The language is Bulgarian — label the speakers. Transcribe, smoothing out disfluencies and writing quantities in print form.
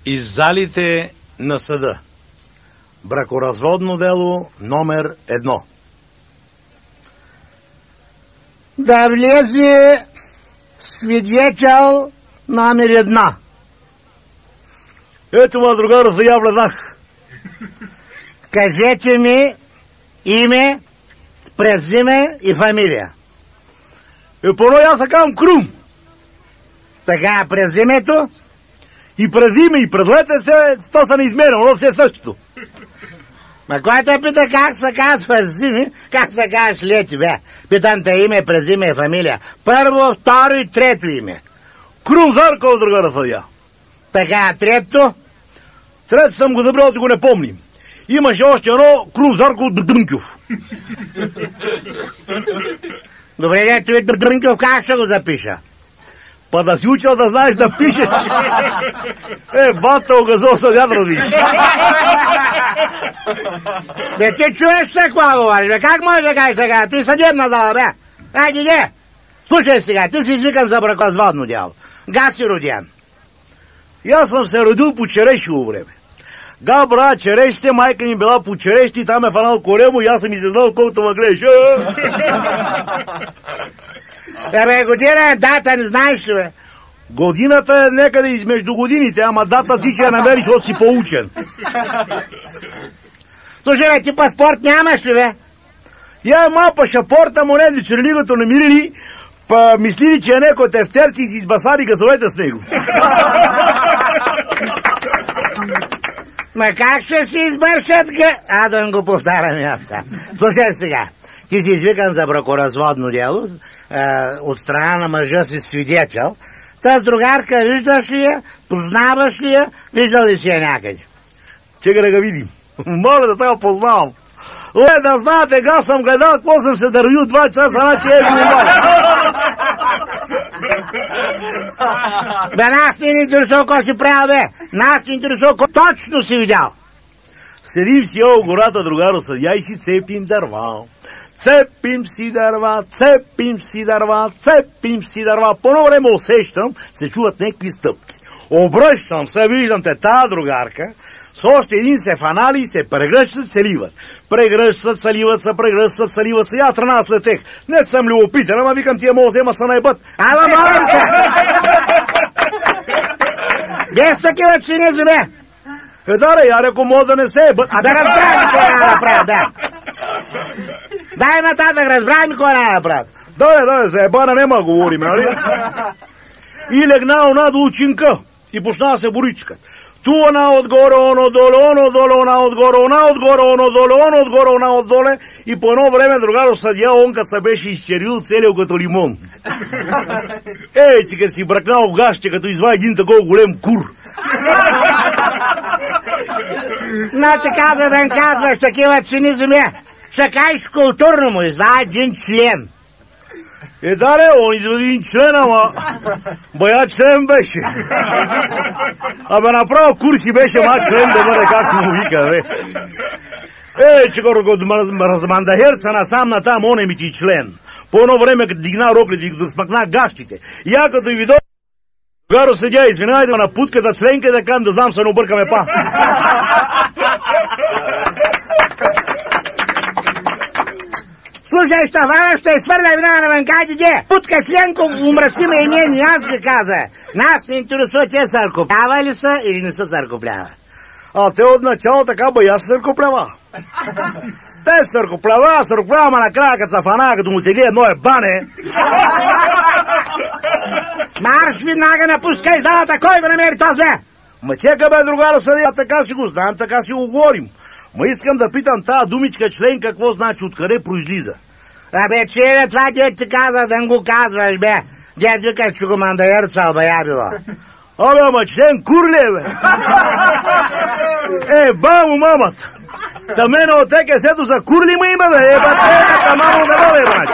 Speaker 1: Из залите на съда. Бракоразводно дело номер 1.
Speaker 2: Да влезе свидетел номер 1.
Speaker 1: Ето ма, другару, за я влезнах.
Speaker 2: Кажете ми име, презиме и фамилия.
Speaker 1: Поно аз се казвам Крум.
Speaker 2: Така, презимето?
Speaker 1: И презиме, и предлете се, то са неизмерено, но се е същото.
Speaker 2: Ма кой те пита как се казва зими, как се казваш лети, бе? Питам те име, презиме и фамилия. Първо, второ и трето име.
Speaker 1: Крум Зарков, другара съдия.
Speaker 2: Така, трето?
Speaker 1: Трето съм го забрал, да го не помним. Имаше още едно Крум Зарков Дънков.
Speaker 2: Добре, дето и Дънков, как ще го запиша?
Speaker 1: Па да си учил да знаеш да пишеш. Бата огазо съдя да развиш.
Speaker 2: Бе, ти чуеш се какво говориш, бе? Как можеш да кажеш така? Ти съдебна дала, бе? Айде, де! Слушай сега, ти си извикан за бракоразводно дело. Га си роден?
Speaker 1: И аз съм се родил по черешово време. Да, брат, черешите, майка ми била по черешите, там е фанал коремо и аз съм изязнал колкото ме гледаш.
Speaker 2: Бе, година е дата, не знаеш ли, бе?
Speaker 1: Годината е некъде измежду годините, ама дата ти ще я намериш, защото си поучен.
Speaker 2: Слушай, бе, ти паспорт нямаш ли, бе?
Speaker 1: Я ма пашапорта му не, чернилигото намирили, па мислили, че е некой тефтерци и си избасали газовете с него.
Speaker 2: Ма как ще си избършат да не го повтарям аз. Слушай сега, ти си извикан за бракоразводно дело, от страна на мъжа си свидетел. Та с другарка виждаш ли я, познаваш ли я, виждал ли си я някъде?
Speaker 1: Чекай да го видим. Моля да те познавам. Да знаете, га съм гледал, какво съм се дървил 2 часа, значи е го.
Speaker 2: Бе, нас не интересува какво си правил, бе. Нас не интересува какво точно си видял.
Speaker 1: Седим си в гората, другаро съдия, и си цепим дърва. Цепим си дърва, цепим си дърва, цепим си дърва. По едно време усещам, се чуват някакви стъпки. Обръщам се, виждам те тази другарка, с още един се фанали и се прегръщат, се ливат. Прегръщат, се ливат, се прегръщат, се ливат. Сега тръна слетех. Не съм любопитен, ама викам тия мога взема са наебът.
Speaker 2: Ала, молям се! Без такива цинизми, бе!
Speaker 1: Да, я реко мога да не се ебът.
Speaker 2: Да разбрах ми кой не направят, да. Дай нататък, разбрах ми кой не направят.
Speaker 1: Да, за ебана нема говорим, нали? И легна она до учинка и почна да се боричка. Ту она отгоре, оно доле, она отгоре, оно доле, она отдоле. И по едно време другаро съдия, он като се беше изчервил целият като лимон. Че като си бракнал в гащите, като извади един такова голем кур.
Speaker 2: Значи казва да им казваш такива цинизми. Ще кажеш културно му, за един член.
Speaker 1: Да, он извади един член, ама бая член беше. Абе направо курси беше, ма член да бъде както му вика, бе. Че го размандахерца насам натам, он е ми ти член. По едно време, като дигна роклите и като смъкна гащите. И я като видо, гаро седя, извинявайте на путката членка да кам да знам, се не объркаме па.
Speaker 2: Слушай, Штафана, ще свърля вина на венкади, де. Путка членко, умръси ме и мен, и аз ги каза. Нас не интересува, те съркоплява ли са или не са съркоплява.
Speaker 1: А те от начало така бая се съркоплява. Те съркоплява, ама накрая като са фана, като му тегли едно ебане.
Speaker 2: Марш веднага напускай залата, кой го намери този, бе?
Speaker 1: Ма чека, бе, другаро съдия, така си го знаем, така си го говорим. Ма искам да питам тази думичка член какво значи, откъде произлиза.
Speaker 2: Абе, че това дед ти казва, да не го казваш, бе. Дед вика, че го мандаерцал, бе, я било.
Speaker 1: Абе, ама член курле, бе. Бамо, мамата. Та мене от теке сето за курли ма има, бе. Бе, мамо да бъде, брат.